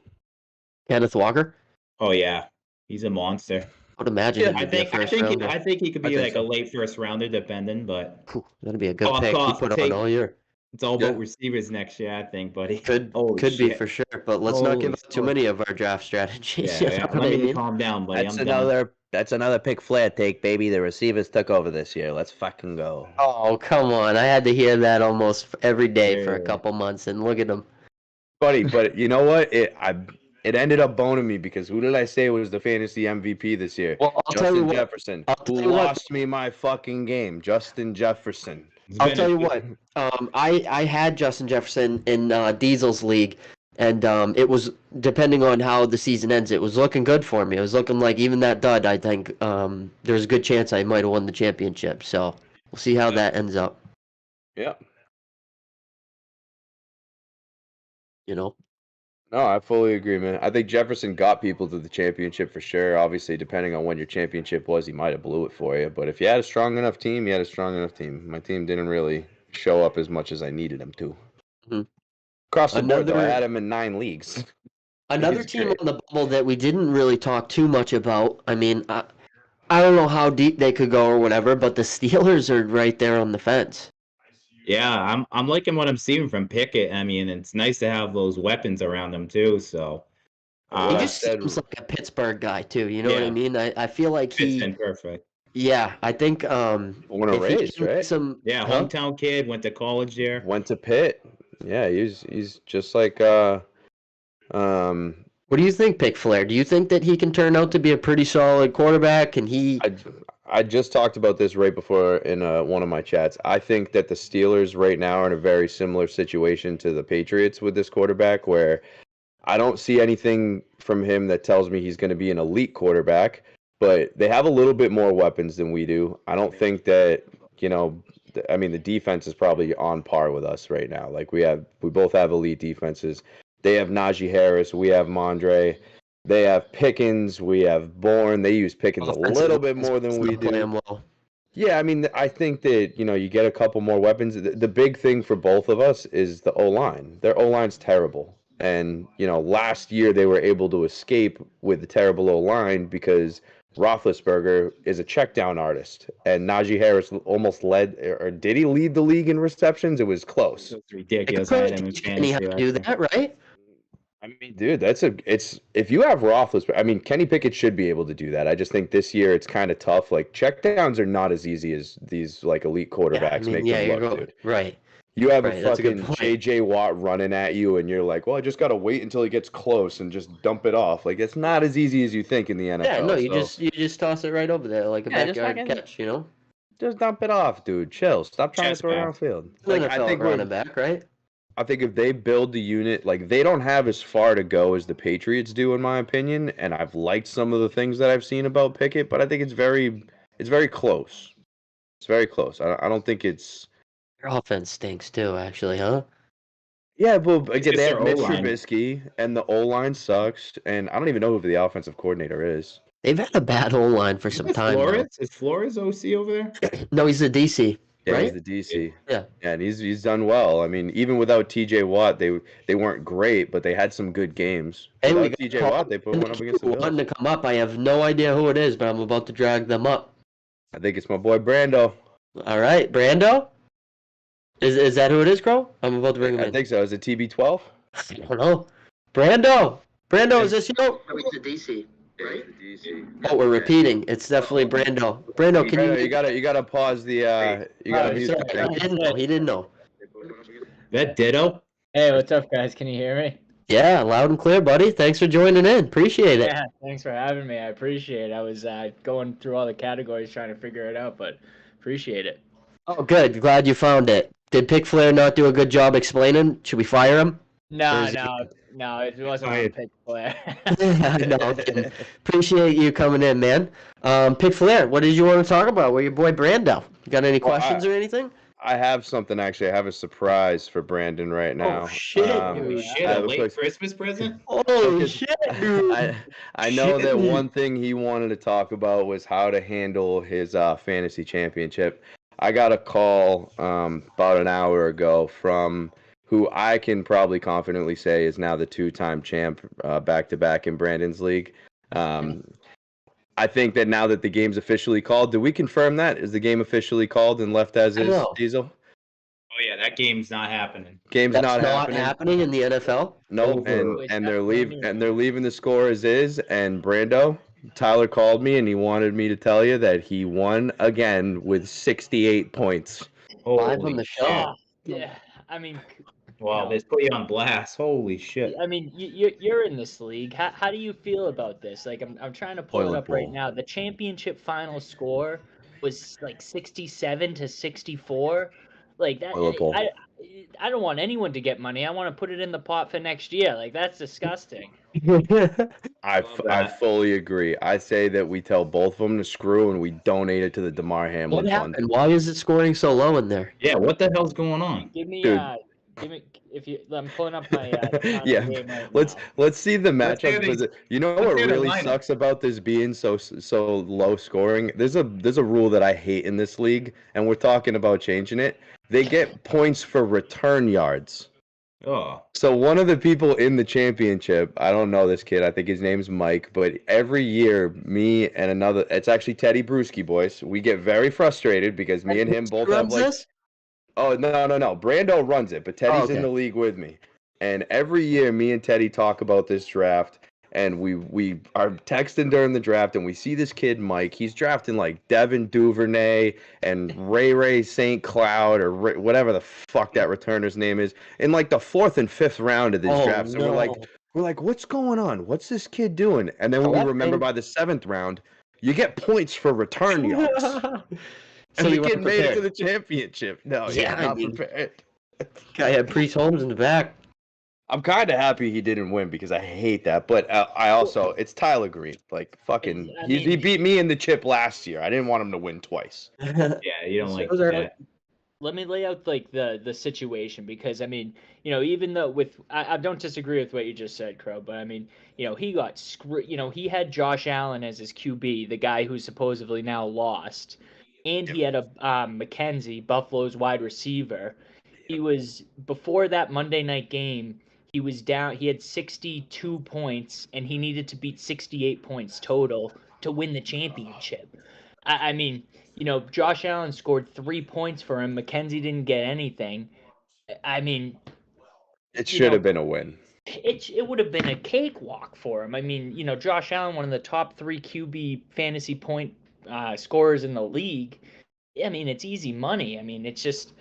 Kenneth Walker. Oh yeah, he's a monster. I would imagine Yeah, he could be a first rounder. I think he could I be think like so. a late first rounder, depending. But Phew, that'd be a good pick. He put on all year. It's all Yeah. about receivers next year, I think, buddy. Could Holy be shit. for sure, but let's not give Holy up too fuck. many of our draft strategies. Yeah, you know yeah. what Let I me mean? calm down, buddy. That's I'm done. another Pick Flair take, baby. The receivers took over this year. Let's fucking go. Oh, come on. I had to hear that almost every day for a Yeah. couple months, and look at him. Buddy, but you know what? It ended up boning me because who did I say was the fantasy MVP this year? Well, I'll tell you Justin what. Jefferson, I'll who tell you what. lost me my fucking game. Justin Jefferson. I'll tell you what. I had Justin Jefferson in Diesel's league, and it was, depending on how the season ends, it was looking good for me. It was looking like even that dud, I think there's a good chance I might have won the championship. So we'll see how that ends up. Yeah. You know. No, I fully agree, man. I think Jefferson got people to the championship for sure. Obviously, depending on when your championship was, he might have blew it for you. But if you had a strong enough team, you had a strong enough team. My team didn't really show up as much as I needed him to. Mhm. Across the board, though, I Another- had him in 9 leagues. Another He's team great. on the bubble that we didn't really talk too much about. I mean, I don't know how deep they could go or whatever, but the Steelers are right there on the fence. Yeah, I'm liking what I'm seeing from Pickett. I mean, it's nice to have those weapons around him too. So He I just said- seems like a Pittsburgh guy too. You know what I Yeah. mean? I feel like fits he. in perfect. Yeah, I think Born and if he raised, can make right? some Yeah, huh? hometown kid, went to college there. Went to Pitt. Yeah, he's just like What do you think, Pick Flair? Do you think that he can turn out to be a pretty solid quarterback? And he I just talked about this right before in one of my chats. I think that the Steelers right now are in a very similar situation to the Patriots with this quarterback, where I don't see anything from him that tells me he's going to be an elite quarterback, but they have a little bit more weapons than we do. I don't think that, I mean, the defense is probably on par with us right now. Like we both have elite defenses. They have Najee Harris, we have Mondre. They have Pickens, we have Bourne. They use Pickens a little bit more than we play do. him well. Yeah, I mean, I think that, you get a couple more weapons. The big thing for both of us is the O-line. Their O-line's terrible. And, last year they were able to escape with the terrible O-line because Roethlisberger is a check down artist. And Najee Harris almost led, or did he lead the league in receptions? It was close. It's They ridiculous. could I probably had him in teach Kenny how fantasy to do last year. that, right? I mean, dude, if you have Roethlisberger, I mean, Kenny Pickett should be able to do that. I just think this year it's kind of tough. Like, checkdowns are not as easy as these, like, elite quarterbacks make them look, dude. Right. You have Right, a that's a good fucking point. J.J. Watt running at you, and you're like, well, I just got to wait until he gets close and just dump it off. Like, it's not as easy as you think in the NFL. Yeah, no, you so just toss it right over there like a Yeah, just backyard fucking- catch, you know? just dump it off, dude. Chill. Stop trying Chest to throw it pass. downfield. Like, Like, NFL running back, right? I think if they build the unit, like they don't have as far to go as the Patriots do, in my opinion. And I've liked some of the things that I've seen about Pickett, but I think it's very close. It's very close. I don't think it's. Your offense stinks too, actually, huh? Yeah, but again, just they have their Mitch O-line. Trubisky, and the O line sucks, and I don't even know who the offensive coordinator is. They've had a bad O line for some time now. Flores? Is Flores OC over there? No, he's the DC, Yeah, right? he's the DC. Yeah. And he's done well. I mean, even without T.J. Watt, they weren't great, but they had some good games. Hey, we Without got T.J. called Watt, they put in one the up against the queue wanting Bills. to come up. I have no idea who it is, but I'm about to drag them up. I think it's my boy Brando. All right, Brando? Is that who it is, Crow? I'm about to bring him I in. think so. Is it TB12? I don't know. Brando! Brando, is this you? No, he's the DC, right? The DC. Oh, we're repeating. It's definitely Brando. Brando, can you... You gotta pause the you gotta mute the He thing. didn't know. He didn't know. That Ditto? Hey, what's up, guys? Can you hear me? Yeah, loud and clear, buddy. Thanks for joining in. Appreciate it. Yeah, thanks for having me. I appreciate it. I was going through all the categories trying to figure it out, but appreciate it. Oh, good. Glad you found it. Did Pick Flair not do a good job explaining? Should we fire him? No, Or is no, it wasn't on Fired. Pick Flair. No, I'm kidding. Appreciate you coming in, man. Pick Flair, what did you want to talk about with your boy Brando? You got any Well, questions or anything? I have something actually. I have a surprise for Brandon right now. Oh, shit. Holy yeah. shit, I a have a late quick- Christmas present? Holy Focus. shit, dude. I know that Shit. one thing he wanted to talk about was how to handle his fantasy championship. I got a call about an hour ago from who I can probably confidently say is now the two-time champ back-to-back in Brandon's league. I think that now that the game's officially called, do we confirm that? Is the game officially called and left as is, know. Diesel? Oh yeah, that game's not happening. Game's That's not happening in the NFL. No, Over. and they're leaving the score as is. And Brando, Tyler called me and he wanted me to tell you that he won again with 68 points. Live on the show. Oh, yeah, I mean, Wow, they put you on blast. Holy shit. I mean, you're in this league. How do you feel about this? Like, I'm trying to pull it Toilet up right bowl. now. The championship final score was like 67-64. Like that. Toilet bowl. I don't want anyone to get money. I want to put it in the pot for next year. Like that's disgusting. I fully agree. I say that we tell both of them to screw and we donate it to the DeMar What Hamlin Fund. happened? Why is it scoring so low in there? Yeah, what the hell's going on? Give me Dude. if you. I'm pulling up my. Yeah, game right let's see the Let's hear matchup. these- Because you know let's what hear the really lineup. sucks about this being so low scoring? There's a rule that I hate in this league, and we're talking about changing it. They get points for return yards. Oh. So one of the people in the championship, I don't know this kid, I think his name's Mike, but every year, me and another, it's actually Teddy Bruschi, boys, we get very frustrated because me and him both have like, oh, no, Brando runs it, but Teddy's in the league with me. And every year, me and Teddy talk about this draft, and we are texting during the draft, and we see this kid, Mike, he's drafting like Devin Duvernay and Ray St. Cloud or whatever the fuck that returner's name is in like the 4th and 5th round of this draft. So we're like, what's going on? What's this kid doing? And then when we remember by the 7th round, you get points for return yards. So And the you kid weren't made it to prepared. the championship. No, Yeah, not I mean- prepared. Guy had Priest Holmes in the back. I'm kind of happy he didn't win because I hate that. But I also, it's Tyler Green. Like, fucking, he beat me in the chip last year. I didn't want him to win twice. Yeah, you don't like that. Let me lay out like the situation because I mean, even though I don't disagree with what you just said, Crow, but I mean, he got screwed. He had Josh Allen as his QB, the guy who's supposedly now lost, and he had a McKenzie, Buffalo's wide receiver. He was before that Monday night game. He was down. He had 62 points, and he needed to beat 68 points total to win the championship. I mean, Josh Allen scored 3 points for him. McKenzie didn't get anything. I mean, it should have been a win. It would have been a cakewalk for him. I mean, Josh Allen, one of the top 3 QB fantasy point scorers in the league. I mean, it's easy money. I mean, it's just.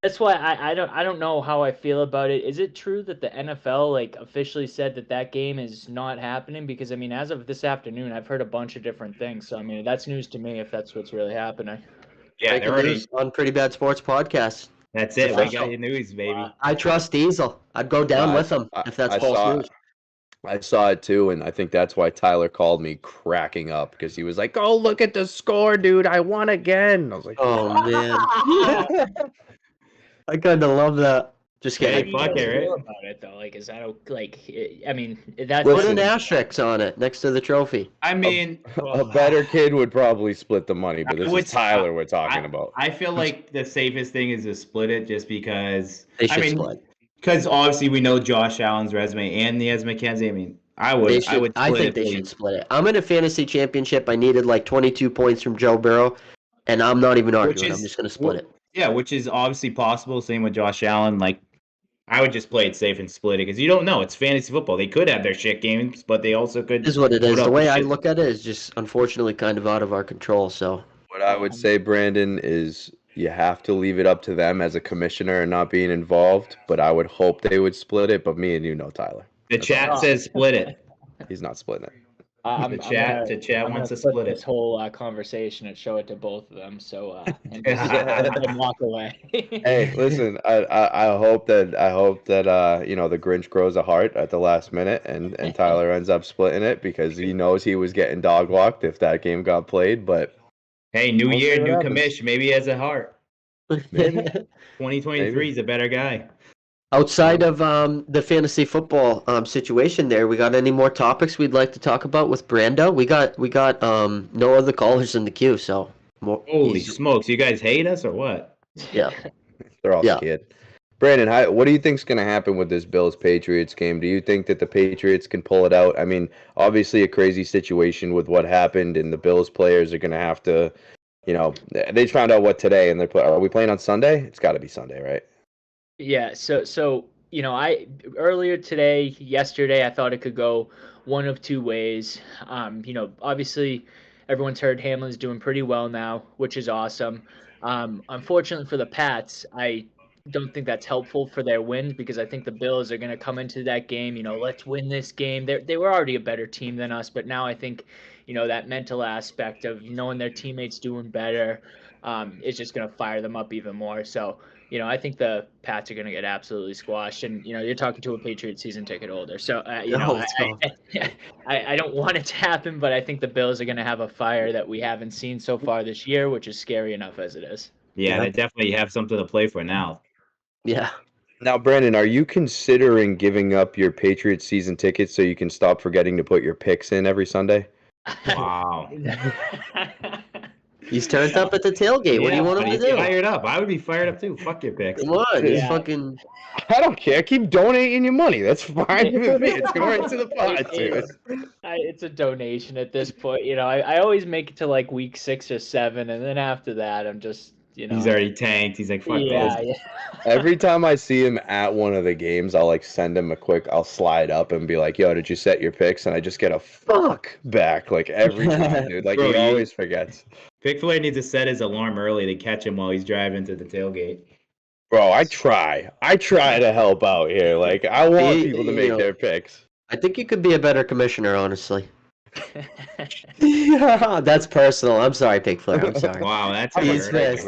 That's why I don't know how I feel about it. Is it true that the NFL like officially said that game is not happening? Because I mean, as of this afternoon, I've heard a bunch of different things. So I mean, that's news to me if that's what's really happening. Yeah, they're already on Pretty Bad Sports Podcast. That's it. We got your news, baby. I trust Diesel. I'd go down with him if that's false news. I saw it too, and I think that's why Tyler called me cracking up because he was like, "Oh, look at the score, dude! I won again." I was like, "Oh man." I kind of love that. Just kidding. How do you feel about it though? Like, is that I mean, that's put an asterisk on it next to the trophy. I mean, a better kid would probably split the money, but this is Tyler we're talking about. I feel like the safest thing is to split it, just because. They should split. Because obviously we know Josh Allen's resume and Niaz McKenzie. I mean, I think they should split it. I'm in a fantasy championship. I needed like 22 points from Joe Burrow, and I'm not even arguing. I'm just going to split it. Yeah, which is obviously possible. Same with Josh Allen. Like, I would just play it safe and split it because you don't know. It's fantasy football. They could have their shit games, but they also could. This is what it is. The way I look at it is just unfortunately kind of out of our control. So what I would say, Brandon, is you have to leave it up to them as a commissioner and not being involved. But I would hope they would split it. But me and you know Tyler. The chat says split it. He's not splitting it. The chat wants to split this whole conversation and show it to both of them. So and walk away. Hey, listen. I hope that the Grinch grows a heart at the last minute and Tyler ends up splitting it because he knows he was getting dog walked if that game got played. But hey, new year, new commish. Maybe he has a heart. 2023 is a better guy. Outside of the fantasy football situation there, we got any more topics we'd like to talk about with Brando? We got no other callers in the queue, so Holy smokes! You guys hate us or what? Yeah. They're all scared. Brandon, what do you think's going to happen with this Bills-Patriots game? Do you think that the Patriots can pull it out? I mean, obviously a crazy situation with what happened, and the Bills players are going to have to, they found out what today, and are we playing on Sunday? It's got to be Sunday, right? Yeah. So I earlier today, yesterday, I thought it could go one of two ways. Obviously, everyone's heard Hamlin's doing pretty well now, which is awesome. Unfortunately for the Pats, I don't think that's helpful for their wins because I think the Bills are going to come into that game, let's win this game. They were already a better team than us, but now I think, that mental aspect of knowing their teammates doing better is just going to fire them up even more. So, I think the Pats are going to get absolutely squashed. And, you're talking to a Patriots season ticket holder. So, I don't want it to happen, but I think the Bills are going to have a fire that we haven't seen so far this year, which is scary enough as it is. Yeah, they definitely have something to play for now. Yeah. Now, Brandon, are you considering giving up your Patriots season tickets so you can stop forgetting to put your picks in every Sunday? Wow. He's turned up at the tailgate. What do you want him to do? Fired up. I would be fired up too. Fuck your picks. Come on, just fucking. I don't care. Keep donating your money. That's fine with me. It's going right to the pot, dude. It's a donation at this point. I always make it to like week 6 or 7, and then after that, I'm just. He's already tanked. He's like, fuck this. Yeah. Every time I see him at one of the games, I'll send him I'll slide up and be like, yo, did you set your picks? And I just get a fuck back every time, dude. Bro, he always forgets. Pick Flair needs to set his alarm early to catch him while he's driving to the tailgate. Bro, I try to help out here. I want people to make their picks. I think you could be a better commissioner, honestly. Yeah, that's personal. I'm sorry, Pick Flair. I'm sorry. Wow, that's He's like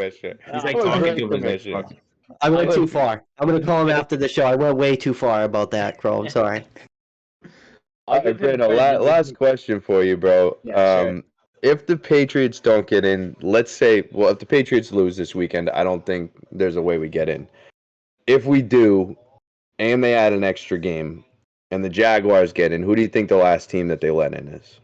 talking to him. I went too far. I'm gonna call him after the show. I went way too far about that, Crow. I'm sorry. All right, Brandon, last question for you, bro. Yeah, sure. If the Patriots don't get in, let's say, if the Patriots lose this weekend, I don't think there's a way we get in. If we do, and they add an extra game, and the Jaguars get in, who do you think the last team that they let in is?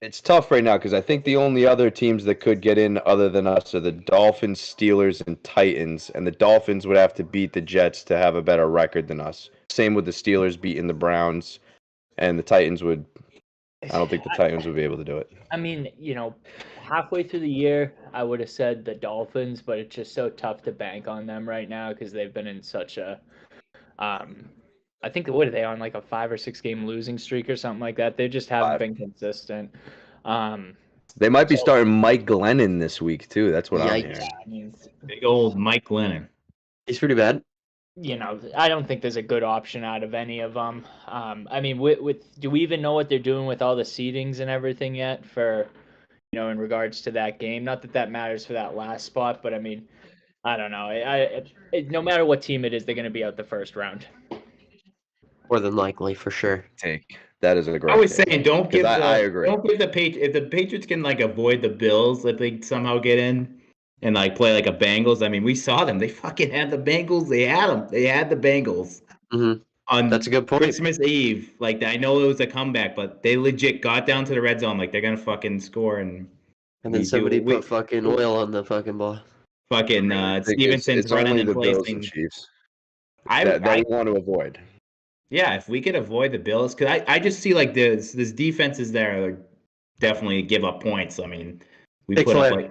It's tough right now because I think the only other teams that could get in other than us are the Dolphins, Steelers, and Titans. And the Dolphins would have to beat the Jets to have a better record than us. Same with the Steelers beating the Browns, and the Titans would. I don't think the Titans would be able to do it. I mean, halfway through the year, I would have said the Dolphins, but it's just so tough to bank on them right now because they've been in such a. I think what are they on, like a 5 or 6 game losing streak or something like that? They just haven't been consistent. They might be starting Mike Glennon this week too. That's what I'm hearing. I mean, big old Mike Glennon. He's pretty bad. I don't think there's a good option out of any of them. I mean, do we even know what they're doing with all the seedings and everything yet for, in regards to that game? Not that matters for that last spot, but I mean, I don't know. No matter what team it is, they're going to be out the first round. More than likely, for sure. That is a great. I was saying, don't give. I agree. Don't give the If the Patriots can avoid the Bills, if they somehow get in and play like a Bengals. I mean, we saw them. They fucking had the Bengals. They had them. They had the Bengals. Mm-hmm. That's a good point. Christmas Eve, I know it was a comeback, but they legit got down to the red zone. They're gonna fucking score and then somebody put fucking oil on the fucking ball. Fucking Stevenson's running and placing. Chiefs. I want to avoid. Yeah, if we could avoid the Bills, because I just see this defenses there definitely give up points. I mean, we Pick put Flair. up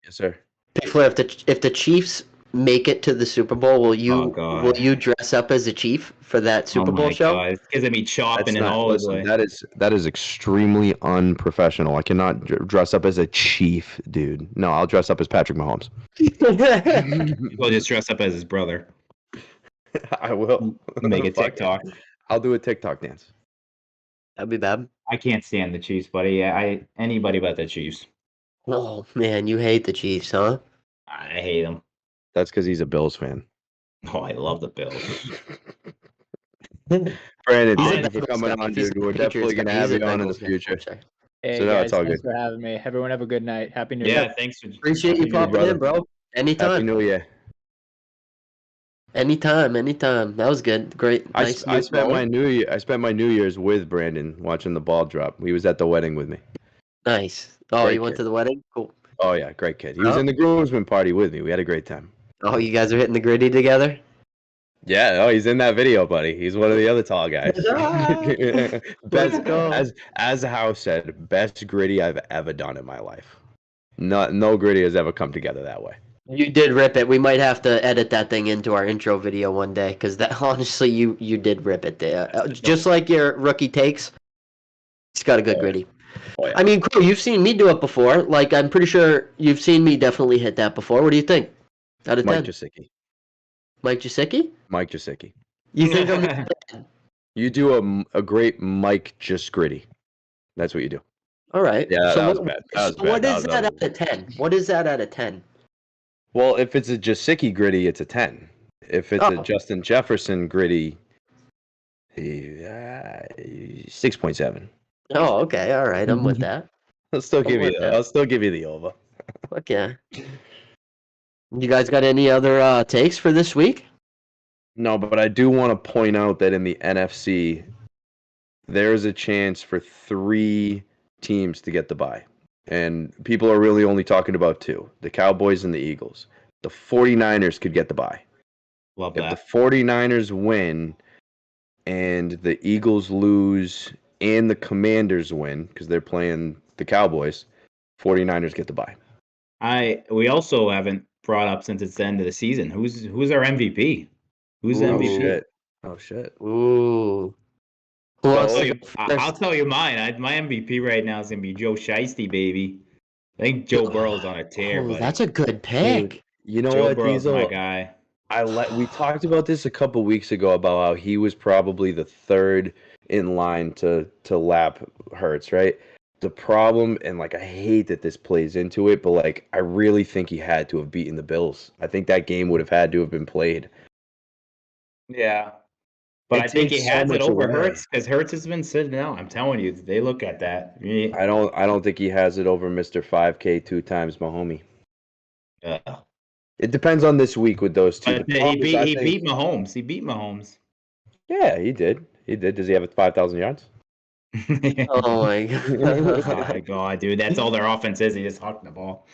Yes, sir. Pick Flair, if the Chiefs make it to the Super Bowl, will you dress up as a Chief for that Super Bowl show? God. It's because of me chopping and all the way. That is extremely unprofessional. I cannot dress up as a Chief, dude. No, I'll dress up as Patrick Mahomes. We'll just dress up as his brother. I will make a TikTok. I'll do a TikTok dance. That'd be bad. I can't stand the Chiefs, buddy. Anybody but the Chiefs. Oh man, you hate the Chiefs, huh? I hate them. That's because he's a Bills fan. Oh, I love the Bills. Brandon, thank you for coming on, dude. We're definitely gonna have you on in the future. Hey So guys, it's all thanks good. for having me. Everyone have a good night. Happy New Year. Yeah, thanks. Appreciate you popping in, bro. Anytime. Happy New Year. Anytime. That was good. Great. Nice. I spent my New Year's with Brandon watching the ball drop. He was at the wedding with me. Nice. Oh, Great you went kid. to the wedding? Cool. Oh yeah, great kid. He was in the groomsmen party with me. We had a great time. Oh, you guys are hitting the gritty together? Yeah, oh, he's in that video, buddy. He's one of the other tall guys. Let's Best, go. as the house said, best gritty I've ever done in my life. No gritty has ever come together that way. You did rip it. We might have to edit that thing into our intro video one day, because that honestly, you did rip it there. Just like your rookie takes, it's got a good gritty. Oh, yeah. I mean, Crow, you've seen me do it before. Like, I'm pretty sure you've seen me definitely hit that before. What do you think? Out of 10? Mike Jasicki. Mike Jasicki? Mike Jasicki. You think I'm the 10? You do a great Mike just gritty. That's what you do. All right. Yeah, so that was bad. That was bad. What is that out of 10? What is that out of 10? Well, if it's a Jasicki gritty, it's a 10. If it's a Justin Jefferson gritty, 6.7. Oh, okay. All right. I'm with that. I'll still give you the over. Fuck yeah. You guys got any other takes for this week? No, but I do want to point out that in the NFC, there's a chance for 3 teams to get the bye. And people are really only talking about 2, the Cowboys and the Eagles. The 49ers could get the bye. Love If that. the 49ers win and the Eagles lose and the Commanders win, because they're playing the Cowboys, 49ers get the bye. We also haven't brought up since it's the end of the season. Who's our MVP? Who's the MVP? Oh shit. Ooh. I'll tell you mine. My MVP right now is gonna be Joe Shiesty, baby. I think Joe Burrow's on a tear. Oh, that's a good pick. Dude, you know Joe what, Burrow's Diesel? my guy. We talked about this a couple weeks ago about how he was probably the 3rd in line to lap Hurts, right? The problem, and like I hate that this plays into it, but like I really think he had to have beaten the Bills. I think that game would have had to have been played. Yeah. But I think he takes so has it much over away. Hurts because Hurts has been sitting out. I'm telling you, they look at that. I don't think he has it over Mr. 5K 2 times Mahomie. Yeah. It depends on this week with those two. But he beat Mahomes. He beat Mahomes. Yeah, he did. He did. Does he have 5,000 yards? Oh my Oh god. my god, dude. That's all their offense is. He just hucked the ball.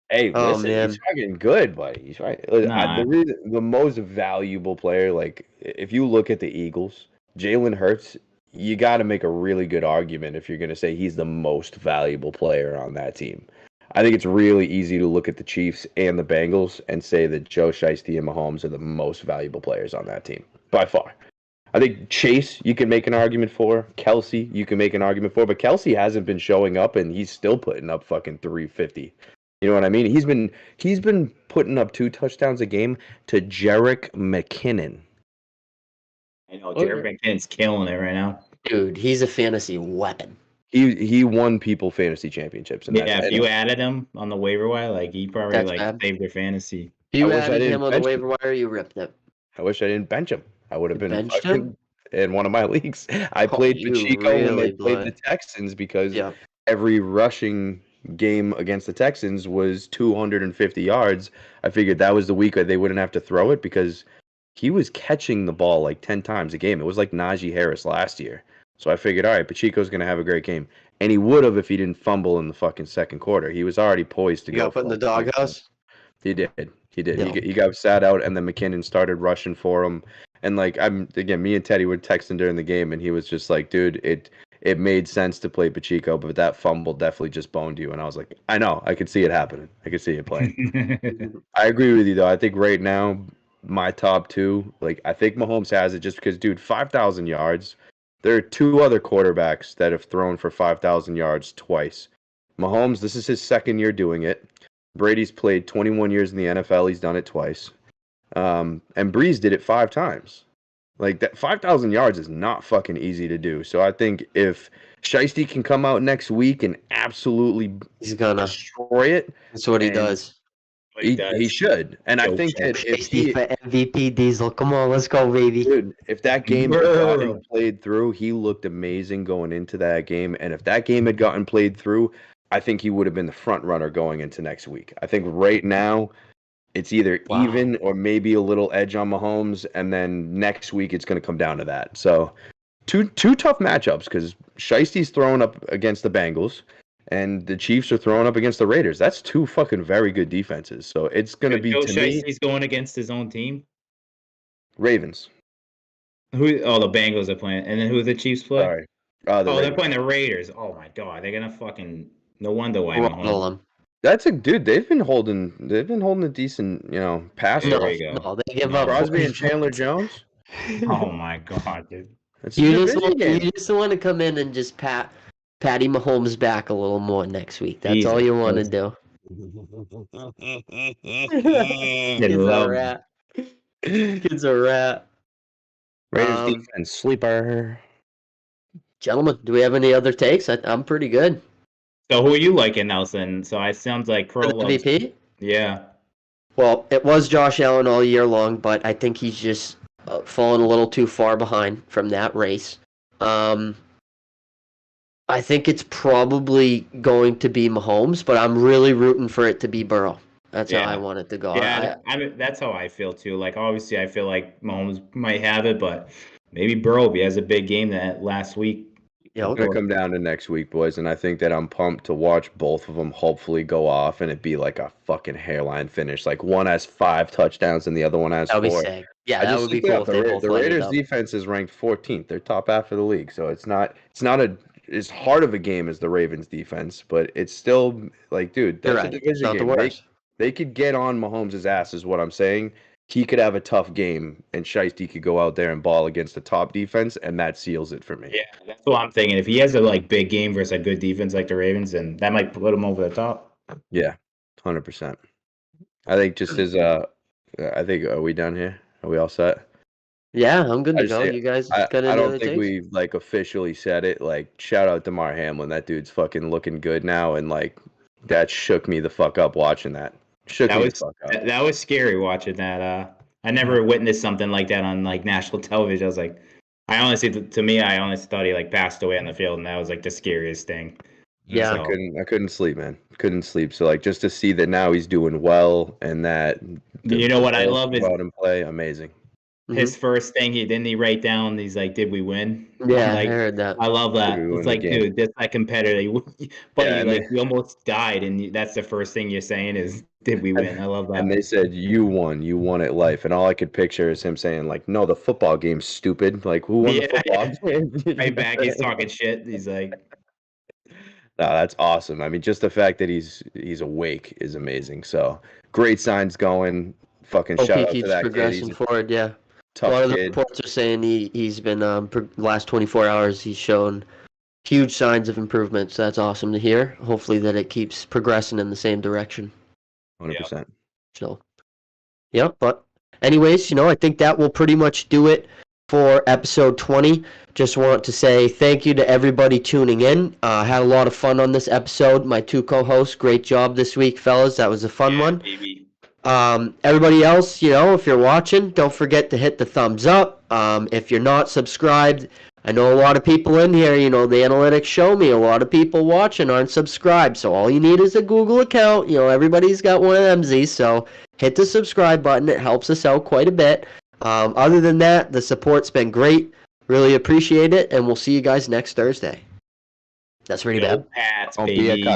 Hey, Oh, listen, man. he's fucking good, buddy. He's right. Nah. The most valuable player, like if you look at the Eagles, Jalen Hurts, you got to make a really good argument if you're going to say he's the most valuable player on that team. I think it's really easy to look at the Chiefs and the Bengals and say that Joe Shiesty and Mahomes are the most valuable players on that team by far. I think Chase, you can make an argument for. Kelsey, you can make an argument for. But Kelsey hasn't been showing up, and he's still putting up fucking 350. You know what I mean? He's been putting up 2 touchdowns a game to Jerick McKinnon. I know Jared McKinnon's killing it right now. Dude, he's a fantasy weapon. He won people fantasy championships. If you added him on the waiver wire, like he probably saved their fantasy. If you I wish I added didn't him on the bench waiver wire, you ripped it. I wish I didn't bench him. I would have been benched him? in one of my leagues. I played you Pacheco when really they played the Texans because Yeah. every rushing game against the Texans was 250 yards. I figured that was the week that they wouldn't have to throw it because he was catching the ball like 10 times a game. It was like Najee Harris last year. So I figured, all right, Pacheco's going to have a great game. And he would have if he didn't fumble in the fucking second quarter. He was already poised to You go. got put in the doghouse? He did. Yeah. He got sat out, and then McKinnon started rushing for him. And like me and Teddy were texting during the game, and he was just like, "Dude, it made sense to play Pacheco, but that fumble definitely just boned you." And I was like, "I know, I could see it happening. I could see it playing." I agree with you though. I think right now my top 2, like I think Mahomes has it just because, dude, 5,000 yards. There are 2 other quarterbacks that have thrown for 5,000 yards twice. Mahomes, this is his 2nd year doing it. Brady's played 21 years in the NFL. He's done it twice. And Breeze did it 5 times. Like that 5,000 yards is not fucking easy to do. So I think if Shiesty can come out next week and absolutely He's gonna destroy it, That's what he does. he should. And I think that if Tasty for MVP Diesel. Come on, let's go, baby. dude, if that game had gotten played through, he looked amazing going into that game. And if that game had gotten played through, I think he would have been the front runner going into next week. I think right now it's either even or maybe a little edge on Mahomes, and then next week it's going to come down to that. So two tough matchups because Shiesty's throwing up against the Bengals, and the Chiefs are throwing up against the Raiders. That's two fucking very good defenses. So it's going to be, Joe to me, Shiesty's going against his own team. Ravens. Who? Oh, the Bengals are playing, and then who the Chiefs play? Sorry. Oh, they're Ravens. playing the Raiders. Oh my god, they're gonna fucking. No wonder why Throttle Mahomes. them. That's a dude. They've been holding a decent, pass There rush. we go. No, they give No. up. Crosby and Chandler Jones. Oh my god, dude. It's a You division game. just want to come in and just Patty Mahomes back a little more next week. That's all you want to do. Kid's a rat. Kid's a rat. Raiders defense sleeper. Gentlemen, do we have any other takes? I'm pretty good. So who are you liking, Nelson? So it sounds like For Crow the loves. MVP? Yeah. Well, it was Josh Allen all year long, but I think he's just fallen a little too far behind from that race. I think it's probably going to be Mahomes, but I'm really rooting for it to be Burrow. That's how I want it to go. Yeah, I mean that's how I feel too. Like obviously, I feel like Mahomes might have it, but maybe Burrow has a big game that last week. Yeah, It's going to come down to next week, boys, and I think that I'm pumped to watch both of them hopefully go off and it be like a fucking hairline finish. Like one has 5 touchdowns and the other one has that would 4. be sick. Yeah, that would be cool if they both the lined Raiders up. defense is ranked 14th. They're top half of the league, so it's not as hard of a game as the Ravens defense, but it's still like, dude, that's You're a right. It's division not the game. worst. They could get on Mahomes' ass, is what I'm saying. He could have a tough game, and Shiesty could go out there and ball against the top defense, and that seals it for me. Yeah, that's what I'm thinking. If he has a big game versus a good defense like the Ravens, then that might put him over the top. Yeah, 100%. I think just as I think, are we done here? Are we all set? Yeah, I'm good to go. You guys got any I don't other think takes? we officially said it. Like, shout out to Damar Hamlin. That dude's fucking looking good now, and that shook me the fuck up watching that. That was scary watching that. I never witnessed something like that on national television. I was like, I honestly thought he passed away on the field, and that was the scariest thing. Yeah, I couldn't sleep, man. Couldn't sleep. So just to see that now he's doing well, and that you know what I love is go out and play, amazing. His first thing he write down. He's like, "Did we win?" Yeah, I heard that. I love that. Did we It's win the game? dude, that's that competitor. But Yeah, you almost died, and that's the first thing you're saying is, "Did we win?" I love that. And they said, "You won at life," and all I could picture is him saying, "No, the football game's stupid. Like, who won the football game?" Right back, he's talking shit. He's like, No, that's awesome. I mean, just the fact that he's awake is amazing. So great signs going. Fucking Hope shout he out to keeps that kid. progressing He's a forward. Yeah, a tough lot of the kid. reports are saying he's been last 24 hours. He's shown huge signs of improvement. So that's awesome to hear. Hopefully that it keeps progressing in the same direction. 100%. So, yeah. But anyways, I think that will pretty much do it for episode 20. Just want to say thank you to everybody tuning in. Had a lot of fun on this episode. My 2 co-hosts, great job this week, fellas. That was a fun one. Baby. Everybody else, if you're watching, don't forget to hit the thumbs up. If you're not subscribed, I know a lot of people in here, the analytics show me a lot of people watching aren't subscribed. So all you need is a Google account. Everybody's got one of them, so hit the subscribe button. It helps us out quite a bit. Other than that, the support's been great. Really appreciate it, and we'll see you guys next Thursday. That's really bad. Pats, Don't be a baby.